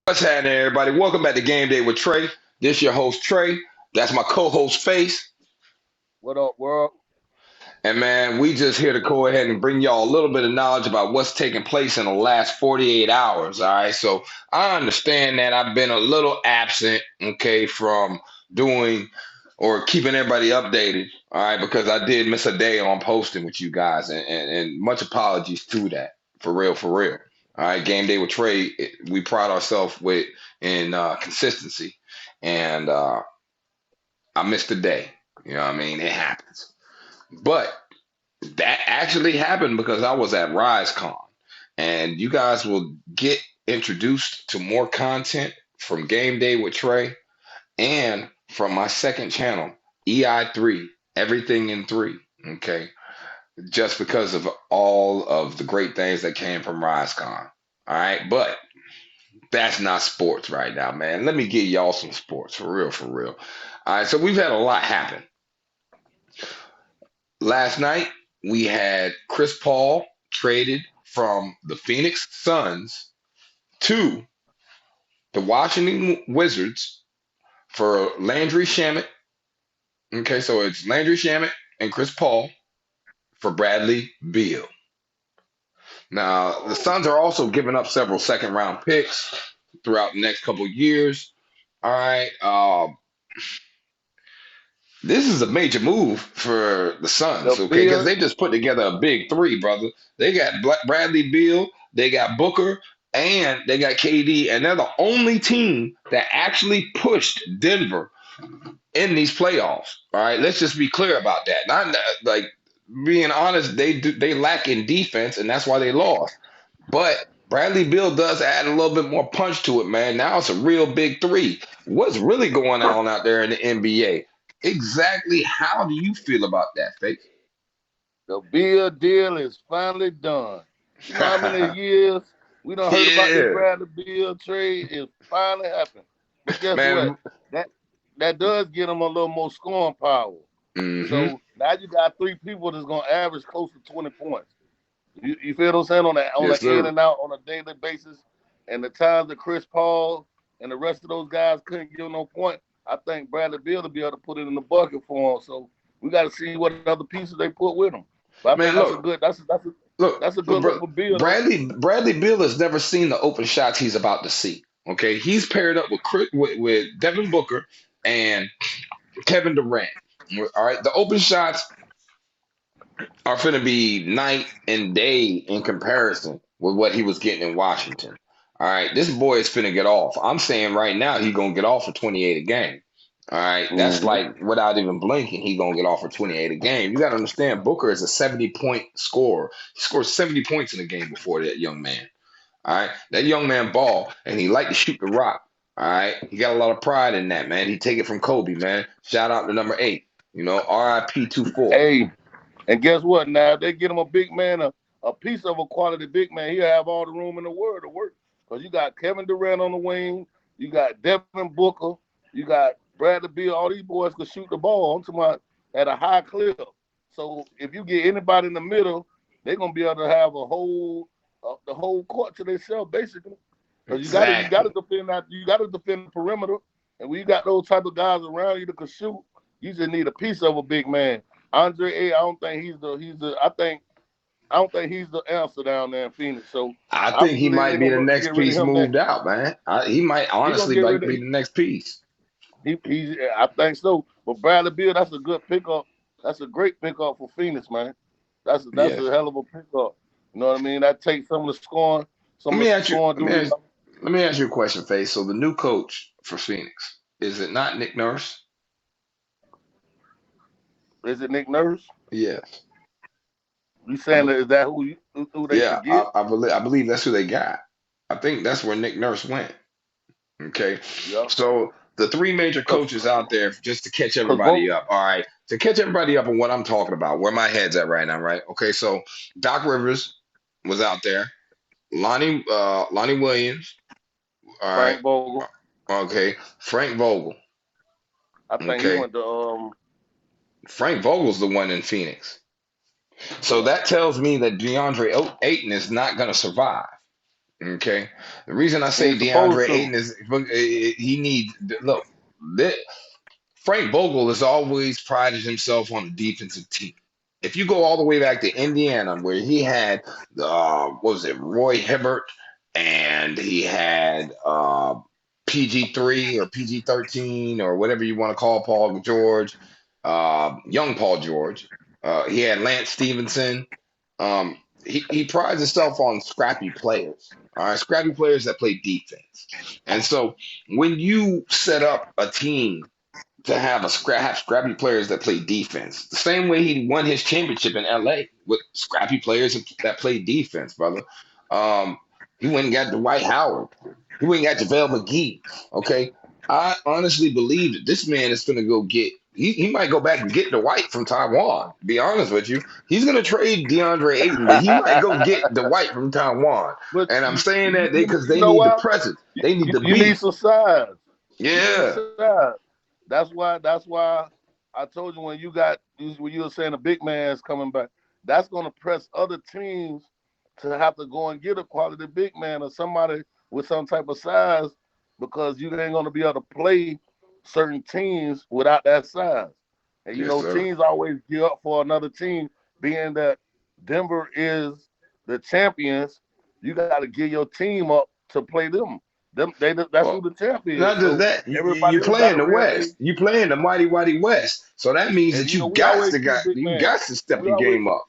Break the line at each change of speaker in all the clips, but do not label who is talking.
What's happening, everybody? Welcome back to Game Day with Trey. This your host Trey. That's my co-host Face.
What up, world?
And man, we just here to go ahead and bring y'all a little bit of knowledge about what's taking place in the last 48 hours. All right. So I understand that I've been a little absent, okay, from doing or keeping everybody updated. All right, because I did miss a day on posting with you guys, and much apologies to that. For real, for real. All right, Game Day with Trey, we pride ourselves with in consistency. And I missed a day. You know what I mean? It happens. But that actually happened because I was at RiseCon. And you guys will get introduced to more content from Game Day with Trey and from my second channel, EI3, Everything in 3. Okay. Just because of all of the great things that came from RiseCon. All right. But that's not sports right now, man. Let me give y'all some sports for real, for real. All right. So we've had a lot happen. Last night, we had Chris Paul traded from the Phoenix Suns to the Washington Wizards for Landry Shamet. Okay, so it's Landry Shamet and Chris Paul for Bradley Beal. Now, the Suns are also giving up several second round picks throughout the next couple of years. All right. This is a major move for the
The
Suns, okay? Because
Beal,
they just put together a big three, brother. They got Bradley Beal, they got Booker, and they got KD, and they're the only team that actually pushed Denver in these playoffs. All right, let's just be clear about that. Not like being honest, they lack in defense, and that's why they lost. But Bradley Beal does add a little bit more punch to it, man. Now it's a real big three. What's really going on out there in the NBA? Exactly how do you feel about that, Faith?
the Beal deal is finally done. You know how many years we done heard about this
Yeah,
Bradley Beal trade? It finally happened. But guess what?
man.
That that does get them a little more scoring power.
Hmm.
So now you got three people that's gonna average close to 20 points. You feel what I'm saying on
Yes,
the in
sir.
and out on a daily basis, and the times that Chris Paul and the rest of those guys couldn't give no point. I think Bradley Beal will be able to put it in the bucket for him. So we got to see what other pieces they put with him. But I think
Man,
that's a
look,
good
look,
that's a
look,
good look
bro.
for Beal though.
Bradley Beal has never seen the open shots he's about to see. Okay, he's paired up with with Devin Booker and Kevin Durant. All right, the open shots are going to be night and day in comparison with what he was getting in Washington. All right, this boy is finna get off. I'm saying right now he's gonna get off for 28 a game. All right, that's
Mm-hmm.
like without even blinking, he's gonna get off for 28 a game. You gotta understand, Booker is a 70-point scorer. He scored 70 points in a game before that young man. All right, that young man ball, and he like to shoot the rock. All right, he got a lot of pride in that, man. He take it from Kobe, man. Shout out to number 8. You know, RIP 24.
Hey, and guess what? Now if they get him a big man, a piece of a quality big man, he'll have all the room in the world to work. Because you got Kevin Durant on the wing, you got Devin Booker, you got Bradley Beal. All these boys can shoot the ball. I'm talking about at a high clip. So if you get anybody in the middle, they're gonna be able to have the whole court to themselves basically. Because you gotta
Exactly.
defend that. You gotta defend the perimeter. And when you got those type of guys around you that can shoot, you just need a piece of a big man. Andre A, I don't think I don't think he's the answer down there in Phoenix. So
I
I
think he
believe
might
they're
be
gonna
the
look to
next
get rid of
piece
him
moved
next.
out, man. He might
He gonna
honestly
get
like
rid of
be the next piece.
he I think so. But Bradley Beal, that's a good pickup. That's a great pickup for Phoenix, man. That's
Yes.
a hell of a pickup. You know what I mean? That takes
Let
some of
me
the
ask you.
scoring
Let me
duties.
ask. Let me ask you a question, Face. So the new coach for Phoenix, is it not Nick Nurse?
Is it Nick Nurse?
Yes.
You
I,
saying
be-
that is that who they
yeah.
should get?
I believe that's who they got. I think that's where Nick Nurse went. Okay.
Yeah.
So the three major
Cause,
coaches out there, just to catch
cause
everybody
both
up. All right. To catch everybody up on what I'm talking about, where my head's at right now, right? Okay. So Doc Rivers was out there. Lonnie Williams. All right.
Frank Vogel,
Okay. Frank Vogel.
I think he
Okay.
went to
Frank Vogel's the one in Phoenix. So
yeah.
that tells me that DeAndre Ayton is not going to survive. Okay. The reason I say
Ain't supposed
DeAndre
to.
Ayton is he needs look. Frank Vogel has always prided himself on a defensive team. If you go all the way back to Indiana, where he had what was it, Roy Hibbert, and he had PG3 or PG13 or whatever you want to call Paul George, young Paul George. He had Lance Stevenson. Um, he prides himself on scrappy players. All right, scrappy players that play defense. And so when you set up a team to have scrappy players that play defense. The same way he won his championship in LA with scrappy players that play defense, brother. Um, he went and got Dwight Howard. He went and got JaVale McGee. Okay. I honestly believe that this man is gonna go get he might go back and get Dwight from Taiwan. To be honest with you. He's gonna trade DeAndre Ayton, but he might go get Dwight from Taiwan.
But
And I'm saying that because
you
they
know
need the
what?
presence. They need the
You need
beef.
some size. You need
Yeah.
size. That's why I told you when you were saying a big man's coming back, that's gonna press other teams to have to go and get a quality big man or somebody with some type of size because you ain't gonna be able to play certain teams without that size. And
Yes, sir.
teams always gear up for another team, being that Denver is the champions. You got to gear your team up to play them. That's who
Well,
the champ is.
not just
So
that,
everybody
you're
else got
playing
to
the
realize.
West. You playing the mighty whitey West. So that means
And
that you
we
got
always
to
keep
got
big
you
man.
got to step
We
your
always
game up.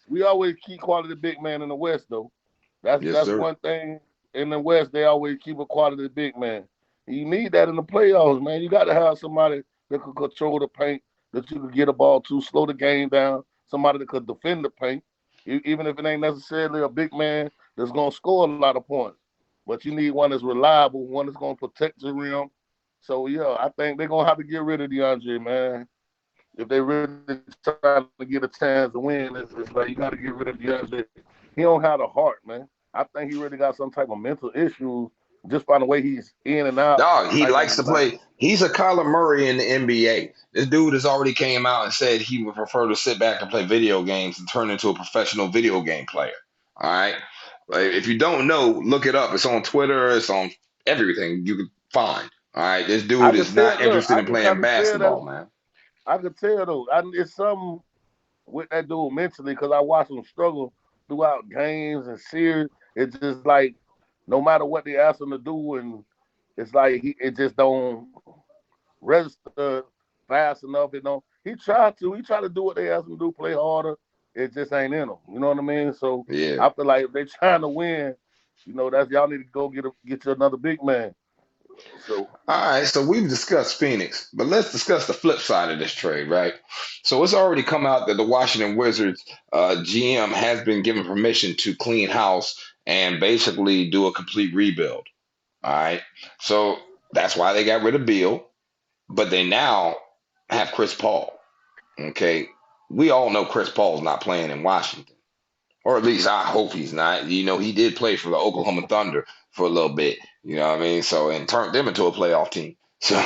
we always keep quality big man in the West though. That's
Yes,
that's
sir.
one thing in the West. They always keep a quality big man. You need that in the playoffs, man. You got to have somebody that could control the paint, that you could get a ball to, slow the game down. Somebody that could defend the paint, even if it ain't necessarily a big man that's gonna score a lot of points. But you need one that's reliable, one that's gonna protect the rim. So yeah, I think they're gonna have to get rid of DeAndre, man. If they really trying to get a chance to win, it's like you got to get rid of DeAndre. He don't have the heart, man. I think he really got some type of mental issues just by the way he's in and out.
Dog, he likes to
Like
play. He's a Kyler Murray in the NBA. This dude has already came out and said he would prefer to sit back and play video games and turn into a professional video game player. All right. Like, if you don't know, look it up. It's on Twitter. It's on everything you can find. All right. This
I
dude
could
is
tell.
not
Look,
interested
I
in
can
playing
kind of tell that.
basketball, man.
I could tell though. It's something with that dude mentally because I watched him struggle throughout games and series. It's just like no matter what they ask him to do, and it's like it just don't register fast enough. He tried to do what they asked him to do, play harder. It just ain't in him. You know what I mean? So
Yeah.
I feel like if they trying to win, that's y'all need to go get you another big man. So
All right, so we've discussed Phoenix, but let's discuss the flip side of this trade, right? So it's already come out that the Washington Wizards GM has been given permission to clean house and basically do a complete rebuild. All right, so that's why they got rid of Beal, but they now have Chris Paul. Okay, we all know Chris Paul's not playing in Washington, or at least I hope he's not. He did play for the Oklahoma Thunder for a little bit. You know what I mean? So and turned them into a playoff team. So,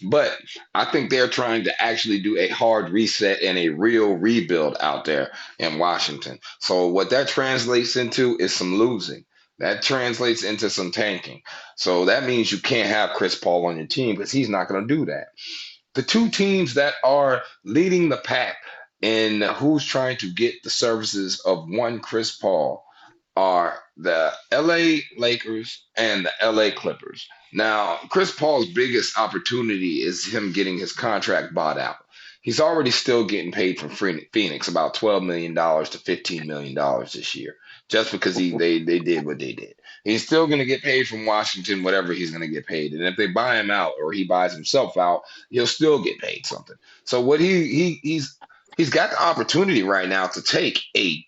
but I think they're trying to actually do a hard reset and a real rebuild out there in Washington. So what that translates into is some losing. That translates into some tanking. So that means you can't have Chris Paul on your team because he's not going to do that. The two teams that are leading the pack in who's trying to get the services of one Chris Paul are the LA Lakers and the LA Clippers. Now, Chris Paul's biggest opportunity is him getting his contract bought out. He's already still getting paid from Phoenix about $12 million to $15 million this year, just because they did what they did. He's still going to get paid from Washington, whatever he's going to get paid. And if they buy him out or he buys himself out, he'll still get paid something. So what he's got the opportunity right now to take a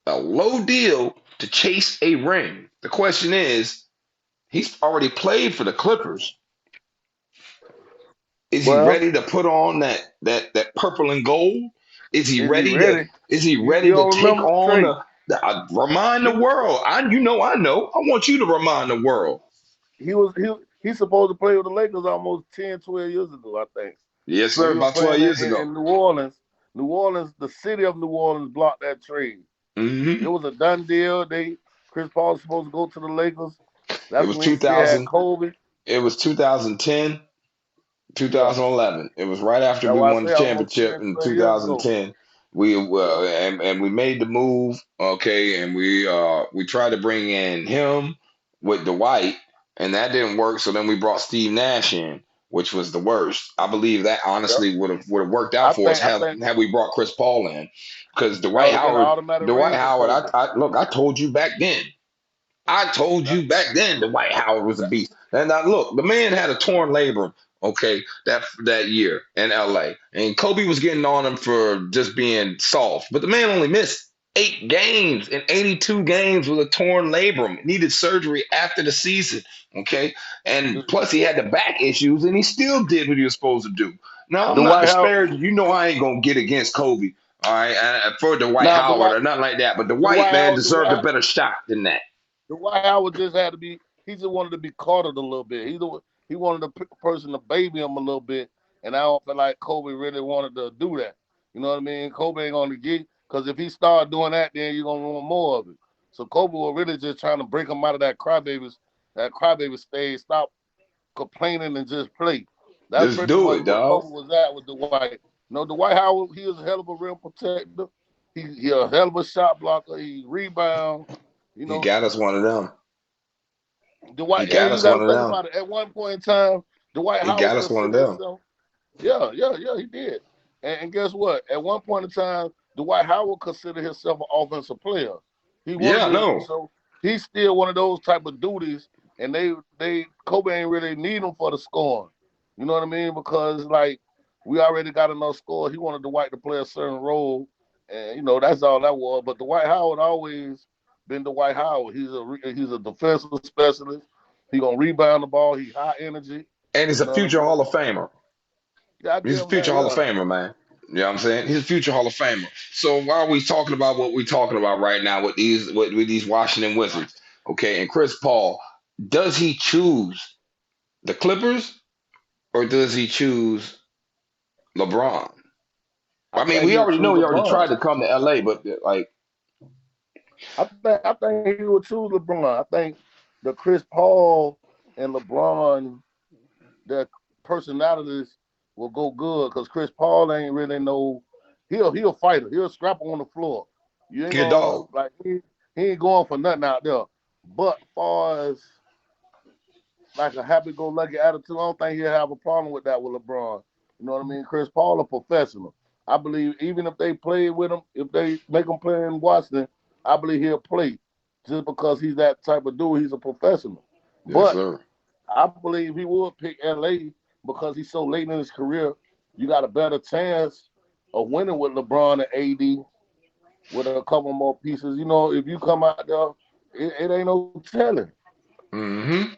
low deal to chase a ring. The question is, he's already played for the Clippers. Is he
well,
ready to put on that purple and gold? Is he
is he
ready to
ready?
is he
You
ready to
don't
take
remember
on
Trey?
remind the
He
world? I know. I want you to remind the world.
he's supposed to play with the Lakers almost 10, 12 years ago, I think.
Yes,
When
sir,
he was
about 12
playing
years ago.
in New Orleans. New Orleans, the city of New Orleans blocked that trade.
Hmm.
It was a done deal. Chris Paul was supposed to go to the Lakers.
It
That's
was
when he still had
2000.
Kobe.
It was 2010,
Yeah,
2011. It was right after
that's
we
why I
won the
say almost
championship
10,
in
12 years ago.
2010. We
Yeah,
and we made the move, okay, and we tried to bring in him with Dwight, and that didn't work. So then we brought Steve Nash in, which was the worst. I believe that
yep.
honestly would have worked out for us
I
had
think
had we brought Chris Paul in, because
that would have been an automatic
Dwight
ring for
Howard,
Kobe.
I look, I told you back then. I told
That,
you back then that Dwight Howard was a
that,
beast. And now look, the man had a torn labrum, okay, that year in LA. And Kobe was getting on him for just being soft. But the man only missed 8 games in 82 games with a torn labrum. Needed surgery after the season. Okay. And plus he had the back issues and he still did what he was supposed to do. Now I'm not
Dwight Howard.
disparaging. You know I ain't gonna get against Kobe. All right, for Dwight
Now
Howard or nothing like that. But the white man deserved a better shot than that.
Dwight Howard just had to be. He just wanted to be courted a little bit. He wanted the person to baby him a little bit, and I don't feel like Kobe really wanted to do that. You know what I mean? Kobe ain't gonna get, because if he start doing that, then you're gonna want more of it. So Kobe was really just trying to break him out of that crybaby stage. Stop complaining and just play. That's
Just
pretty
do
much
it,
what
dog.
Kobe was at with Dwight. You know, Dwight Howard, he is a hell of a rim protector. He a hell of a shot blocker. He rebound. You
He
know,
got us one of them. He
Dwight,
got
and you
us
got
one
to
of
think
them.
about it. At one point in time, Dwight
He
Howard
got us one of
considered
them.
himself. Yeah, he did. And guess what? At one point in time, Dwight Howard considered himself an offensive player. He
Yeah,
wanted to,
no.
so he's still one of those type of duties. And they Kobe ain't really need him for the scoring. You know what I mean? Because like we already got enough score. He wanted Dwight to play a certain role, and that's all that was. But Dwight Howard always been Dwight Howard. He's a defensive specialist. He gonna rebound the ball. He high energy.
And he's
You
a
know what
future
I mean?
Hall of Famer.
Yeah, I
He's
give
a
him that.
future Hall of
Yeah.
Famer, man. You know what I'm saying? He's a future Hall of Famer. So why are we talking about what we're talking about right now with these Washington Wizards? Okay, and Chris Paul, does he choose the Clippers or does he choose LeBron?
I
I mean,
think
we
he'll
already
choose
know he already
LeBron.
tried to come to LA, but like,
I think he would choose LeBron. I think the Chris Paul and LeBron, their personalities will go good because Chris Paul ain't really no. He'll fighter. He'll scrap on the floor. You ain't
he a
gonna
dog.
like he ain't going for nothing out there. But far as like a happy-go-lucky attitude, I don't think he'll have a problem with that with LeBron. You know what I mean? Chris Paul a professional. I believe even if they play with him, if they make him play in Washington, I believe he'll play just because he's that type of dude. He's a professional.
Yes,
But
sir.
I believe he would pick LA because he's so late in his career. You got a better chance of winning with LeBron and AD with a couple more pieces. If you come out there, it ain't no telling.
Mm-hmm.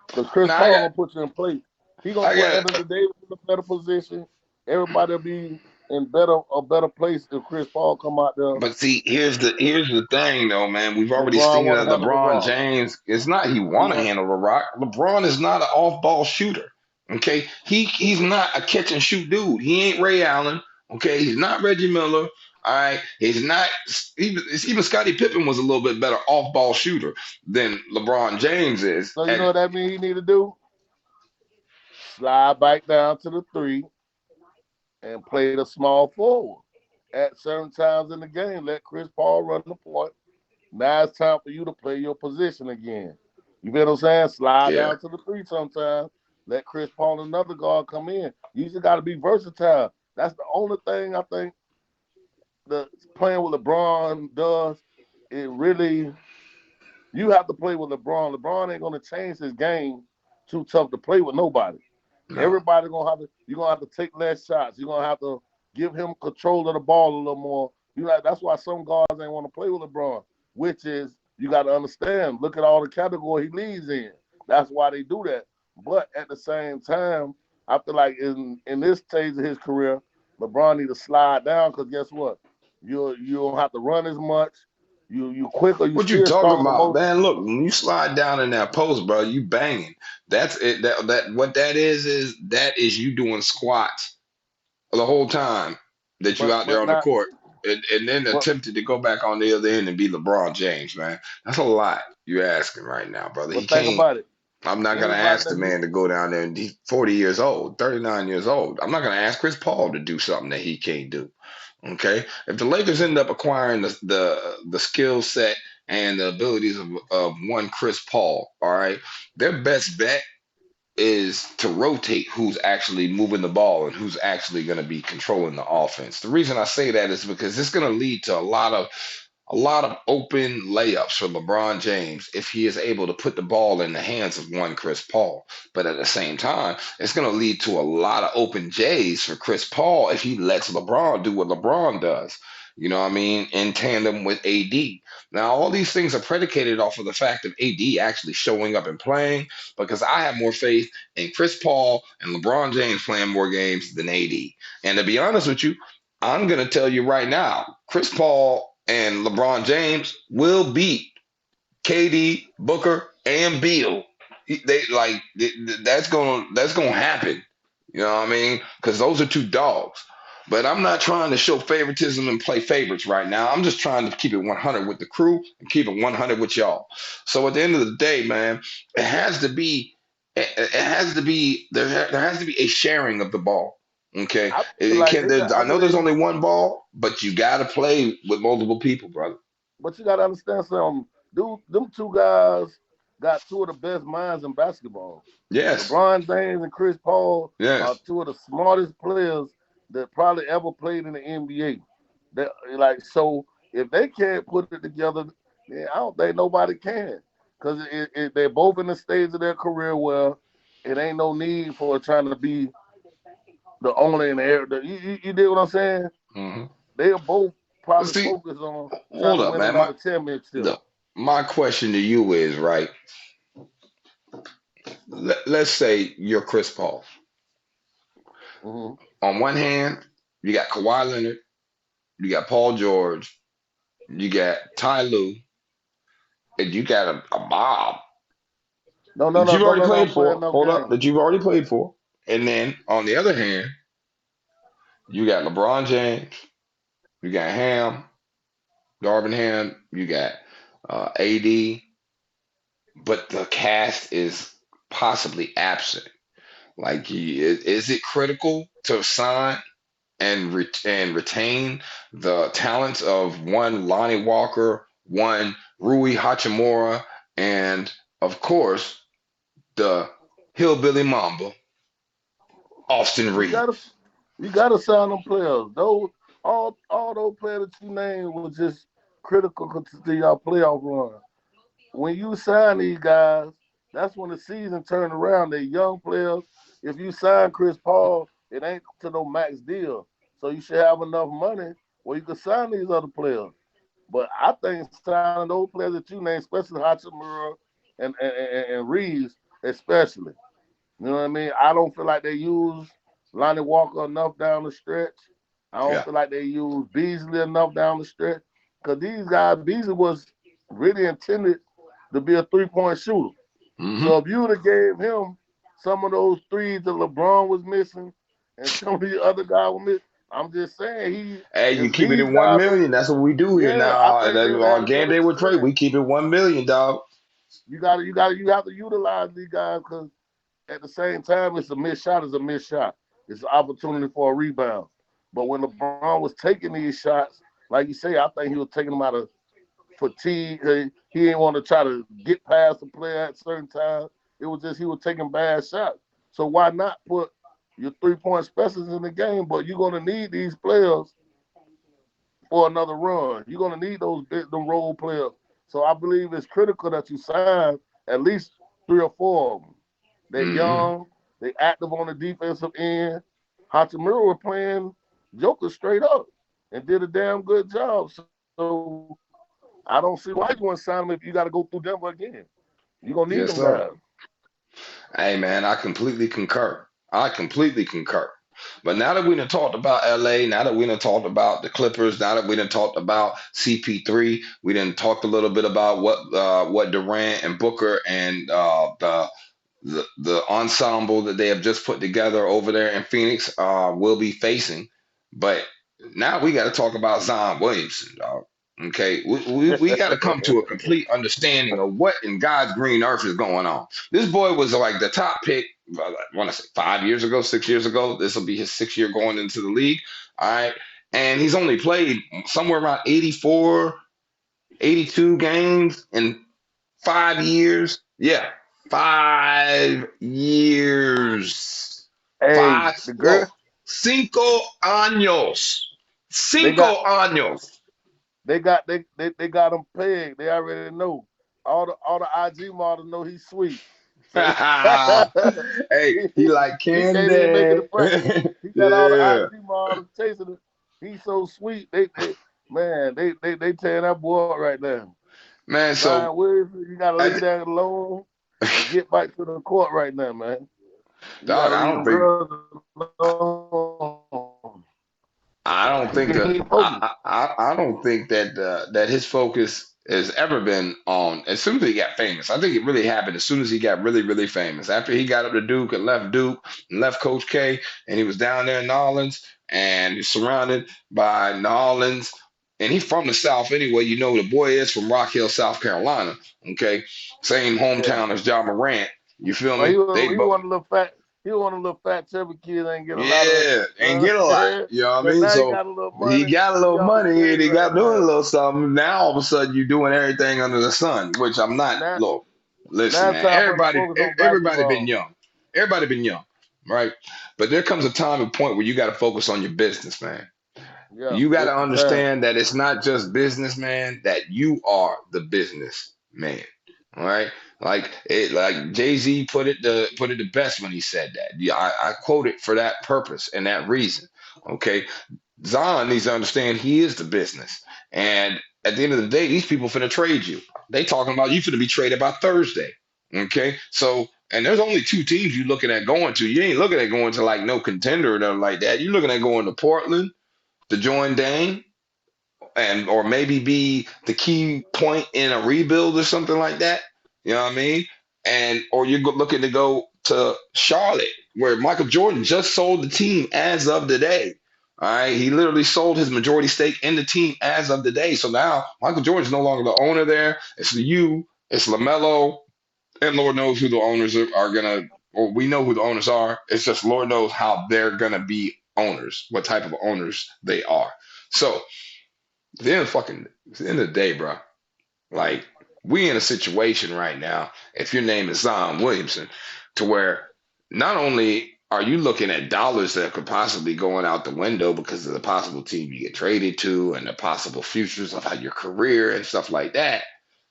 Because Chris
Now
Paul gonna put you in place. He gonna
I
put
got,
Anthony Davis in a better position. Everybody will be in a better place if Chris Paul come out there.
but see, here's the thing though, man. We've already
LeBron
seen
want to
that
handle the
LeBron
rock.
James, it's not he
He
want to
want
handle the rock. LeBron is not an off-ball shooter. Okay, he's not a catch and shoot dude. He ain't Ray Allen. Okay, he's not Reggie Miller. All right, he's not even Scottie Pippen was a little bit better off-ball shooter than LeBron James is.
so you know
And
what that means he need to do? Slide back down to the three and play the small forward. At certain times in the game, let Chris Paul run the point. Now it's time for you to play your position again. You feel what I'm saying? Slide
yeah,
down to the three sometimes. Let Chris Paul and another guard come in. You just got to be versatile. That's the only thing I think the playing with LeBron does. It really, you have to play with LeBron. LeBron ain't gonna change his game too tough to play with nobody.
no.
Everybody you're gonna have to take less shots. You're gonna have to give him control of the ball a little more. That's why some guards ain't want to play with LeBron, which is you got to understand. Look at all the category he leads in. That's why they do that. But at the same time, I feel like in this stage of his career, LeBron need to slide down because guess what? You don't have to run as much. You quicker. You
What you
still
talking
stronger than
about,
most.
man? Look, when you slide down in that post, bro, you banging. That's it. That what that is that is you doing squats the whole time that you
But
out there
but
on the
not
court. and then
But
attempted to go back on the other end and be LeBron James, man. That's a lot you're asking right now, brother. He
but think
can't.
about it.
I'm not gonna
Anybody
ask the
that you
man to go down there and he's 40 years old, 39 years old. I'm not gonna ask Chris Paul to do something that he can't do. Okay, if the Lakers end up acquiring the skill set and the abilities of one Chris Paul, all right, their best bet is to rotate who's actually moving the ball and who's actually going to be controlling the offense. The reason I say that is because it's going to lead to a lot of open layups for LeBron James if he is able to put the ball in the hands of one Chris Paul. But at the same time, it's going to lead to a lot of open J's for Chris Paul if he lets LeBron do what LeBron does. You know what I mean? In tandem with AD. Now, all these things are predicated off of the fact of AD actually showing up and playing because I have more faith in Chris Paul and LeBron James playing more games than AD. And to be honest with you, I'm going to tell you right now, Chris Paul and LeBron James will beat KD, Booker, and Beal. That's gonna happen. You know what I mean? Because those are two dogs. But I'm not trying to show favoritism and play favorites right now. I'm just trying to keep it 100 with the crew and keep it 100 with y'all. So at the end of the day, man, it has to be, there has to be a sharing of the ball. Okay,
I feel
it
like
can't.
they got
I
I
know there's
believe
only one ball, but you got to play with multiple people, brother.
but you gotta understand something. Dude, them two guys got two of the best minds in basketball.
Yes,
LeBron James and Chris Paul are
yes.
two of the smartest players that probably ever played in the NBA. That like so if they can't put it together, then I don't think nobody can. Because they're both in the stage of their career where it ain't no need for trying to be the only in the air. You dig what I'm saying?
Hmm.
They're both probably
See,
focused on trying
hold
to
up,
win
man.
another championship.
My question to you is right. Let's say you're Chris Paul.
Hmm.
On one hand, you got Kawhi Leonard, you got Paul George, you got Ty Lue, and you got a mob
No, no,
that
no,
you've
no,
already
no, no.
played
I'm playing
for.
no
Hold up,
game.
that you've already played for. And then on the other hand, you got LeBron James, you got Ham, Darvin Ham, you got AD, but the cast is possibly absent. Like, is it critical to sign and retain the talents of one Lonnie Walker, one Rui Hachimura, and of course the hillbilly Mamba, Austin
You gotta
Reeves?
you gotta sign them players. Those all those players that you named was just critical to your playoff run. When you sign these guys, that's when the season turned around. They're young players. If you sign Chris Paul, it ain't to no max deal. So you should have enough money where you can sign these other players. But I think signing those players that you named, especially Hachimura and Reeves, especially. You know what I mean? I don't feel like they use Lonnie Walker enough down the stretch. I don't
Yeah.
feel like they use Beasley enough down the stretch. Because these guys, Beasley was really intended to be a 3-point shooter.
Hmm.
So if you would have gave him some of those threes that LeBron was missing and some of the other guys were missing, I'm just saying
Hey, you
if
keep it
these
at 1
guys are
million. That's what we do here
yeah, I
now.
think they would
Our
have a
game
better
day with Trey,
chance.
we keep it 1 million, dog.
You have to utilize these guys because at the same time, it's a missed shot. It's a missed shot. It's an opportunity for a rebound. But when LeBron was taking these shots, like you say, I think he was taking them out of fatigue. He didn't want to try to get past the player at certain times. It was just he was taking bad shots. So why not put your 3-point specialists in the game? But you're gonna need these players for another run. You're gonna need the role players. So I believe it's critical that you sign at least 3 or 4 of them. They're
Hmm.
young. They active on the defensive end. Hachimura was playing Joker straight up and did a damn good job. So I don't see why you want to sign him if you got to go through Denver again. You're gonna need them
Yes,
guys.
sir. Hey, man, I completely concur. I completely concur. But now that we done talked about LA, now that we done talked about the Clippers, now that we done talked about CP3, we done talked a little bit about what Durant and Booker and the ensemble that they have just put together over there in Phoenix will be facing. But now we got to talk about Zion Williamson, dog. Okay, we got to come to a complete understanding of what in God's green earth is going on. This boy was like the top pick, I want to say 5 years ago, 6 years ago. This will be his 6th year going into the league. All right. And he's only played somewhere around 84, 82 games in 5 years. Yeah, 5 years.
Hey,
Five,
the girl,
no, 5 años.
they got
5 años.
they got him pegged. They already know. All the IG models know he's sweet. So
Hey, he like
he can't even make it to
candy.
practice. He got all the
Yeah,
IG models chasing him. He's so sweet. They tearing that boy up right now.
man. So
Zion Williamson, you gotta
I,
leave that alone and get back to the court right now, man. You
dog,
gotta
I
leave
don't
them
think
girls alone.
I don't
He
think
ain't focused.
I don't think that that his focus has ever been on as soon as he got famous. I think it really happened as soon as he got really famous. After he got up to Duke and left Coach K, and he was down there in New Orleans and he's surrounded by New Orleans. And he's from the South anyway. You know the boy is from Rock Hill, South Carolina. Okay, same
Yeah.
hometown as John Morant. You feel
But
me? They
he
both.
want a little fat. He want a little fat chubby kid that ain't get a lot of.
Yeah, and get a lot. You know what I
But
mean?
now he
So
got a little
he
money.
got a
He
little
off his
money and
game
he
right
got doing a
now.
little something. Now all of a sudden you're doing everything under the sun, which I'm not.
Now
Look, listen,
now it's
man.
time for him to focus on
Everybody been
basketball.
young. Everybody been young, right? But there comes a time and point where you got to focus on your business, man.
Yeah,
You got
it's
to
the time.
understand that it's not just business, man, that you are the business man. All right. Like Jay-Z put it the best when he said that. Yeah, I quote it for that purpose and that reason. Okay. Zion needs to understand he is the business. And at the end of the day, these people finna trade you. They talking about you finna be traded by Thursday. Okay. So and there's only two teams you looking at going to. You ain't looking at going to like no contender or nothing like that. You're looking at going to Portland to join Dame and or maybe be the key point in a rebuild or something like that. You know what I mean? And or you're looking to go to Charlotte, where Michael Jordan just sold the team as of today. All right, he literally sold his majority stake in the team as of today. So now Michael Jordan's no longer the owner there. It's you, it's LaMelo, and Lord knows who the owners are gonna. Or we know who the owners are. It's just Lord knows how they're gonna be owners, what type of owners they are. So at the end of the day, bro, like we in a situation right now, if your name is Zion Williamson, to where not only are you looking at dollars that could possibly going out the window because of the possible team you get traded to and the possible futures of how your career and stuff like that,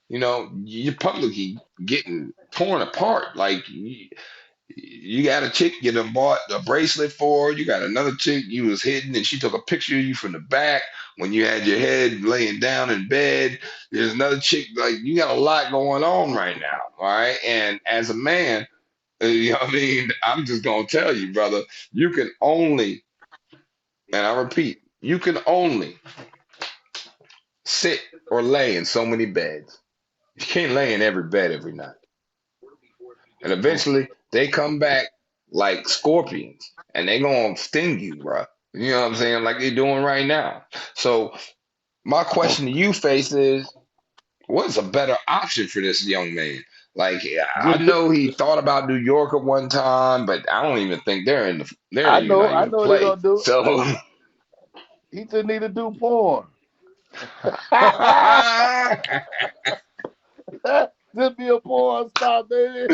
you're publicly getting torn apart. Like you got a chick you done bought a bracelet for. You got another chick you was hitting, and she took a picture of you from the back when you had your head laying down in bed. There's another chick like you got a lot going on right now, all right. And as a man, you know what I mean. I'm just gonna tell you, brother, you can only, and I repeat, you can only sit or lay in so many beds. You can't lay in every bed every night. And eventually they come back like scorpions and they gonna sting you, bro. You know what I'm saying? Like they're doing right now. So my question to you, Face, is what's a better option for this young man? Like I
Get,
know he thought about New York at one time, but I don't even think they're even not
I
even
know what they
play.
gonna do.
So
He just need to do porn. Just be a porn star, baby.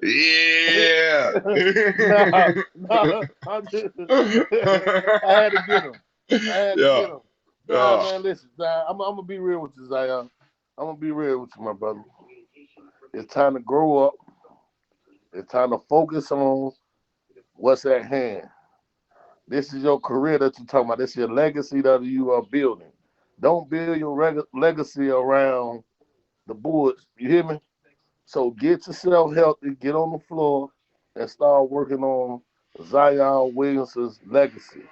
yeah.
Nah, I had to get him. I had to
Yeah.
get him. Nah,
Yeah.
man, listen, Zion, I'm gonna be real with you, Zion. I'm gonna be real with you, my brother. It's time to grow up. It's time to focus on what's at hand. This is your career that you're talking about. This is your legacy that you are building. Don't build your legacy around the bullets. You hear me? So get yourself healthy, get on the floor, and start working on Zion Williamson's legacy.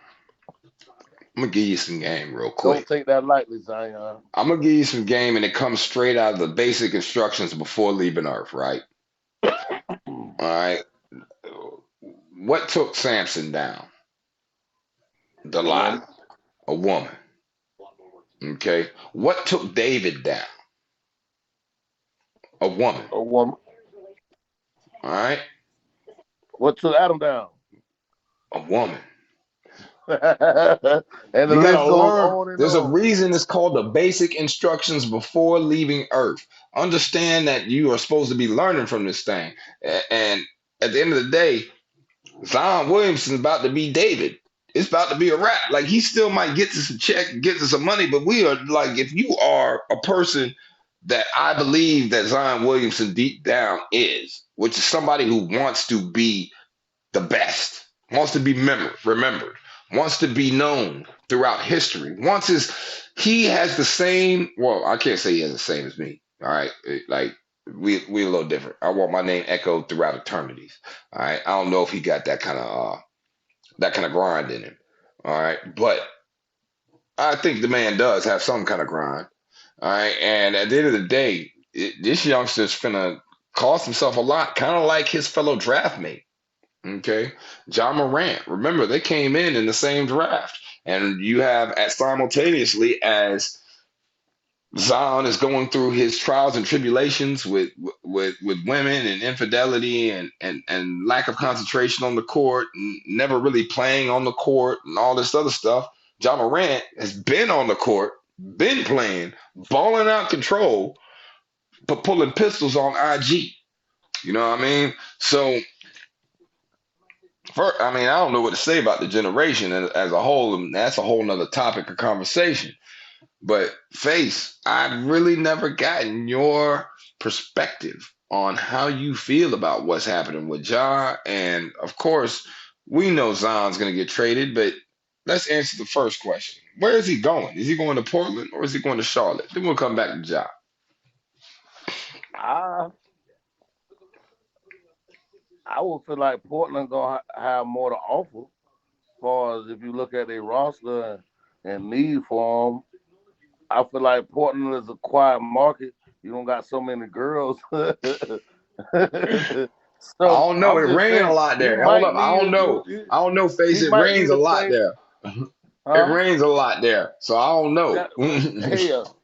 I'm gonna give you some game real
Don't
quick.
take that lightly, Zion.
I'm gonna give you some game, and it comes straight out of the basic instructions before leaving Earth, right? All right. What took Samson down? The lie.
Money.
A woman. Okay. What took David down? A woman.
A woman.
All right.
What took Adam down?
A woman.
And the
You
list
gotta
goes
learn.
on and
There's a
on.
reason it's called the basic instructions before leaving Earth. Understand that you are supposed to be learning from this thing. And at the end of the day, Zion Williamson's about to be David. It's about to be a wrap. Like he still might get us a check, get us some money, but we are like, if you are a person that I believe that Zion Williamson deep down is, which is somebody who wants to be the best, wants to be remembered, wants to be known throughout history. He has the same. Well, I can't say he has the same as me. All right, like we a little different. I want my name echoed throughout eternities. All right, I don't know if he got that kind of grind in him. All right, but I think the man does have some kind of grind. All right, and at the end of the day, this youngster's finna cost himself a lot, kind of like his fellow draft mate. Okay. John Morant. Remember, they came in the same draft. And you have at simultaneously as Zion is going through his trials and tribulations with women and infidelity and lack of concentration on the court, and never really playing on the court and all this other stuff. John Morant has been on the court, been playing, balling out control, but pulling pistols on IG. You know what I mean? So I mean, I don't know what to say about the generation as a whole, and that's a whole nother topic of conversation. But Face, I've really never gotten your perspective on how you feel about what's happening with Ja. And of course, we know Zion's going to get traded, but let's answer the first question. Where is he going? Is he going to Portland or is he going to Charlotte? Then we'll come back to Ja.
I I would feel like Portland gonna have more to offer. As far as if you look at their roster and need for them, I feel like Portland is a quiet market. You don't got so many girls. So
I don't know.
I'm
It
just
rain a
saying
lot
he
there. Hold
might
up. I
need
don't know. I don't know, Face.
he
It
might
rains
need
a
a
lot
change,
there. It
huh?
rains a lot there. So I don't know.
That, hell,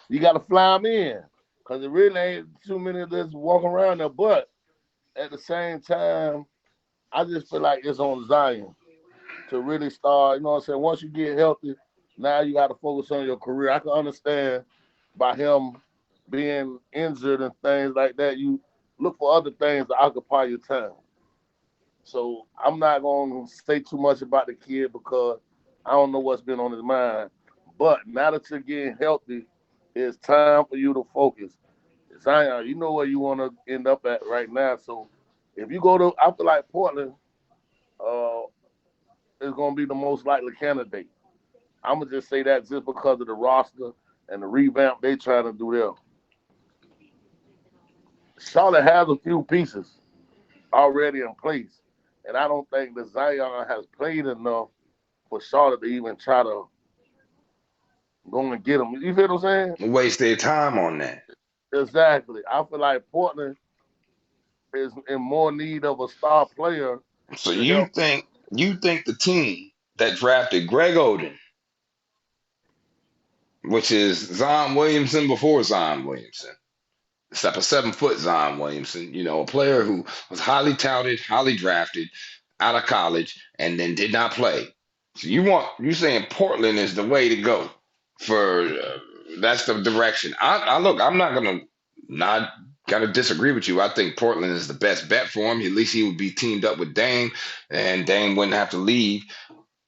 you got to fly them in because it really ain't too many that's walking around there. But at the same time, I just feel like it's on Zion to really start. You know what I'm saying? Once you get healthy, now you got to focus on your career. I can understand by him being injured and things like that. You look for other things to occupy your time. So I'm not going to say too much about the kid because I don't know what's been on his mind. But now that you're getting healthy, it's time for you to focus. Zion, you know where you want to end up at right now. So if you go to, I feel like Portland uh, is going to be the most likely candidate. I'm gonna just say that just because of the roster and the revamp they trying to do there. Charlotte has a few pieces already in place, and I don't think that Zion has played enough for Charlotte to even try to go and get him. You feel what I'm saying?
Waste their time on that.
Exactly. I feel like Portland is in more need of a star player
So
to help.
you think the team that drafted Greg Oden, which is Zion Williamson before Zion Williamson, except a 7 foot Zion Williamson, a player who was highly touted, highly drafted out of college, and then did not play. So you saying Portland is the way to go for that's the direction. I look, I'm not gonna disagree with you. I think Portland is the best bet for him. At least he would be teamed up with Dame, and Dame wouldn't have to leave.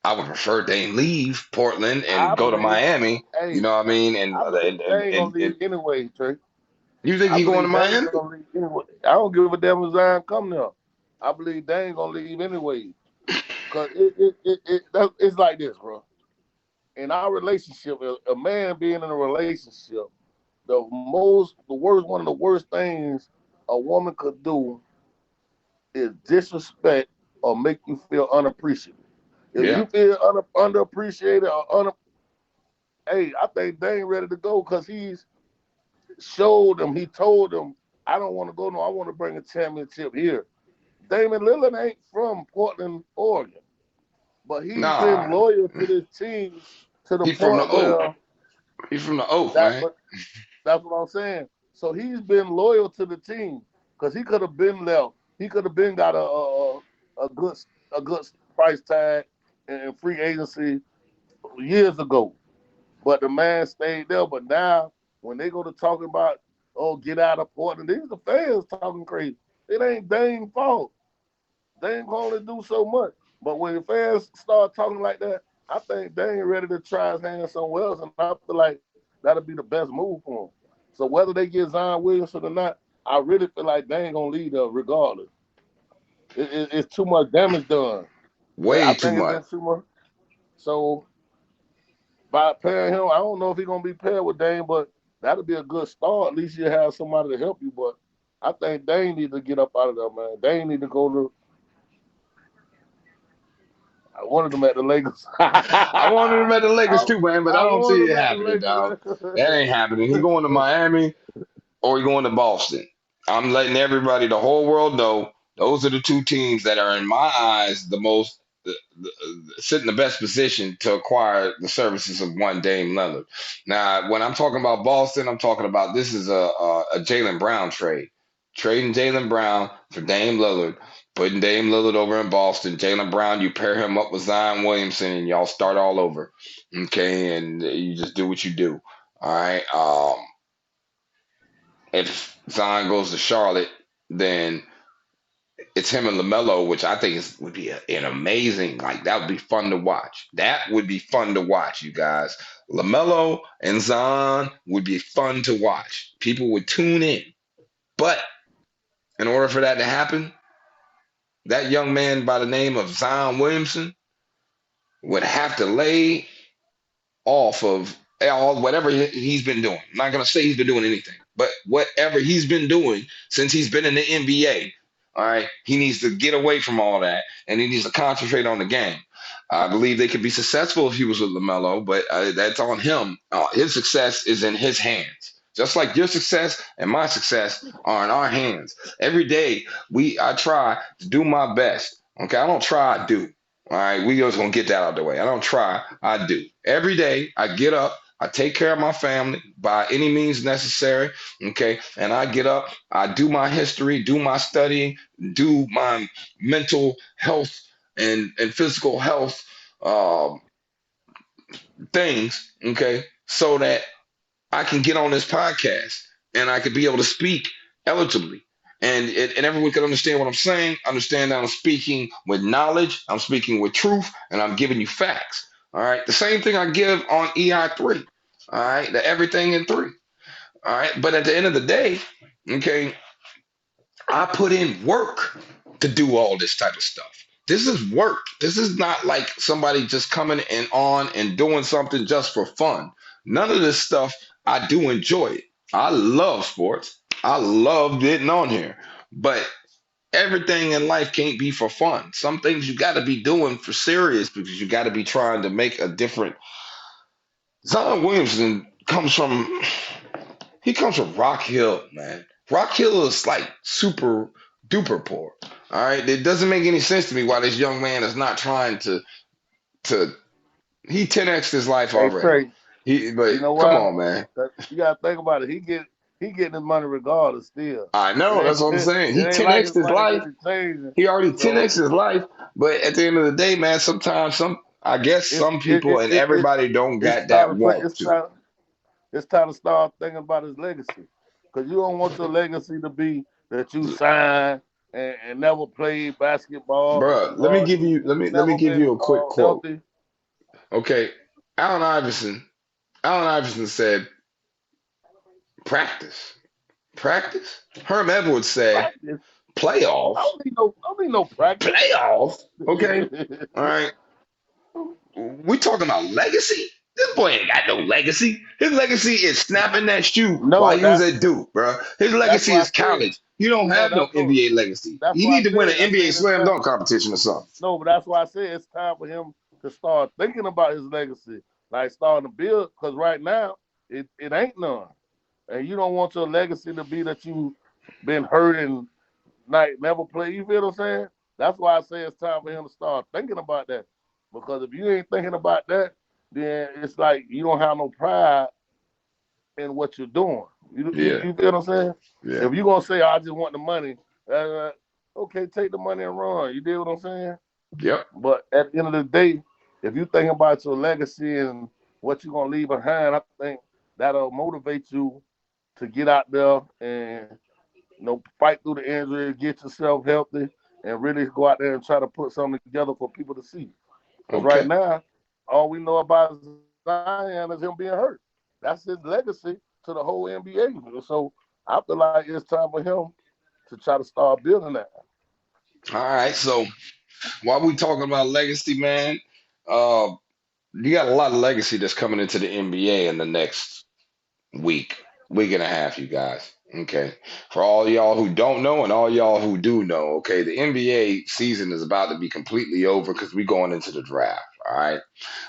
I would prefer Dame leave Portland
I
and go to
believe,
Miami. You
hey,
know what I mean?
I believe they ain't gonna
And
leave anyway, Trey.
you think
I
he going to
believe they ain't
Miami?
gonna leave anyway. I don't give a damn if Zion come there. I believe they ain't gonna leave anyway. Cause it's like this, bro. In our relationship, a man being in a relationship, one of the worst things a woman could do is disrespect or make you feel unappreciated. If
Yeah.
you feel underappreciated hey, I think they ain't ready to go because he's showed them, he told them, I don't want to go no, I want to bring a championship here. Damon Lillard ain't from Portland, Oregon. but he's been
Nah,
loyal to this team to the
he from the
point
Oak.
where
He from the Oak,
that.
man.
But that's what I'm saying. So he's been loyal to the team because he could have been left. He could have been got a good a good price tag in free agency years ago. But the man stayed there. But now when they go to talking about, oh, get out of Portland, these are the fans talking crazy. It ain't Dame's fault. Dame can only do so much. But when the fans start talking like that, I think Dame ready to try his hand somewhere else, and I feel like that'll be the best move for him. So whether they get Zion Williamson or not, I really feel like Dame gonna lead there regardless. It's too much damage done. I
Way too
think it's
much.
been too much. So by pairing him, I don't know if he's gonna be paired with Dame, but that'll be a good start. At least you have somebody to help you. But I think Dame need to get up out of there, man. Dame need to go to. I wanted them at the Lakers.
I wanted him at the Lakers
I,
too, man, but I
I
don't see
wanted
it
them at the
happening, dog. That ain't happening. He going to
Lakers.
Miami or he going to Boston. I'm letting everybody, the whole world know those are the two teams that are, in my eyes, the most sit in the best position to acquire the services of one Dame Lillard. Now, when I'm talking about Boston, I'm talking about this is a Jaylen Brown trade. Trading Jaylen Brown for Dame Lillard, putting Dame Lillard over in Boston. Jaylen Brown, you pair him up with Zion Williamson, and y'all start all over. Okay, and you just do what you do. All right. If Zion goes to Charlotte, then it's him and LaMelo, which I think would be an amazing, like that would be fun to watch. That would be fun to watch, you guys. LaMelo and Zion would be fun to watch. People would tune in. But in order for that to happen, that young man by the name of Zion Williamson would have to lay off of all whatever he's been doing. I'm not gonna say he's been doing anything, but whatever he's been doing since he's been in the NBA, all right, he needs to get away from all that and he needs to concentrate on the game. I believe they could be successful if he was with LaMelo, but that's on him. His success is in his hands. Just like your success and my success are in our hands. Every day I try to do my best. Okay, I don't try, I do. All right, we just gonna get that out of the way. I don't try, I do. Every day I get up, I take care of my family by any means necessary. Okay, and I get up, I do my history, do my studying, do my mental health and physical health um, things. Okay, so that I can get on this podcast and I can be able to speak eligibly. And everyone can understand what I'm saying. Understand that I'm speaking with knowledge, I'm speaking with truth, and I'm giving you facts. All right. The same thing I give on EI3. All right. The everything in three. All right. But at the end of the day, okay, I put in work to do all this type of stuff. This is work. This is not like somebody just coming and on and doing something just for fun. None of this stuff, I do enjoy it. I love sports. I love getting on here. But everything in life can't be for fun. Some things you got to be doing for serious because you got to be trying to make a different. Zion Williamson comes from Rock Hill, man. Rock Hill is like super duper poor. All right, it doesn't make any sense to me why this young man is not trying to he 10x his life
Hey
already.
Trey,
But
you know
come
why?
on, man.
You gotta think about it. He getting his money regardless still.
I know that's what I'm
It
saying. He
ain't like
10x
his
his
money
life.
really changing.
He already
So
10x his life. But at the end of the day, man, sometimes I guess
it's
some people and everybody don't
it's
got
time
that
to think.
want to.
It's time to start thinking about his legacy. Because you don't want your legacy to be that you signed and never played basketball
Bruh,
or
let me
never
give
been
you a quick quote.
healthy.
Okay. Allen Iverson. Allen Iverson said, practice. Practice? Herm Edwards said,
Practice.
playoffs.
I don't need no practice.
Playoffs? Okay. All right. We talking about legacy? This boy ain't got no legacy. His legacy is snapping that shoe while
No,
he was at Duke, bro. His
that's
legacy
why I
is
said
college. You don't
no.
have no NBA legacy.
That's
You
why I
need to win an
said
NBA
it's
slam
time.
dunk competition or something.
No, but that's why I said it's time for him to start thinking about his legacy, like starting to build. Because right now it ain't none, and you don't want your legacy to be that you been hurt and like never play. You feel what I'm saying? That's why I say it's time for him to start thinking about that. Because if you ain't thinking about that, then it's like you don't have no pride in what you're doing.
Yeah,
You feel what I'm saying?
yeah,
If you're gonna say, I just want the money, okay, take the money and run. You did what I'm saying?
yep.
But at the end of the day, if you think about your legacy and what you're gonna leave behind, I think that'll motivate you to get out there and fight through the injury, get yourself healthy, and really go out there and try to put something together for people to see. Because right
Okay.
now, all we know about Zion is him being hurt. That's his legacy to the whole NBA. So I feel like it's time for him to try to start building that.
All right. So while we talking about legacy, man, uh, you got a lot of legacy that's coming into the NBA in the next week, week and a half, you guys. Okay. For all y'all who don't know and all y'all who do know, okay, the NBA season is about to be completely over because we're going into the draft. All right.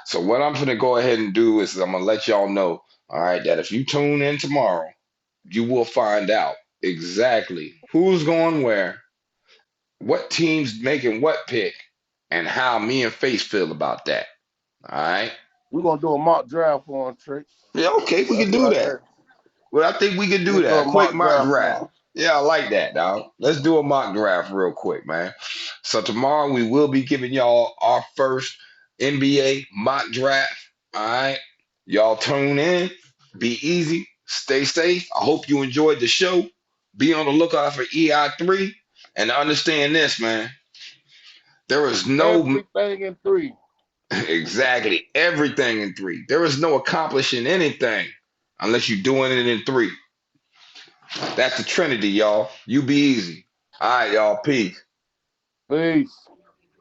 So what I'm gonna go ahead and do is I'm gonna let y'all know, all right, that if you tune in tomorrow, you will find out exactly who's going where, what team's making what pick, and how me and Face feel about that. All right.
We're gonna do a mock draft for him, Trey.
Yeah, okay, we can
That's what
do
I
that.
heard.
Well, I think we can do
We'll do
that.
a
Quick
mock
mock
draft for
draft.
him.
Yeah, I like that, dog. Let's do a mock draft real quick, man. So tomorrow we will be giving y'all our first NBA mock draft. All right. Y'all tune in. Be easy. Stay safe. I hope you enjoyed the show. Be on the lookout for EI3. And understand this, man. There is no
Everything in three.
exactly everything in three. There is no accomplishing anything unless you're doing it in three. That's the Trinity, y'all. You be easy. All right, y'all. Peace.
Peace.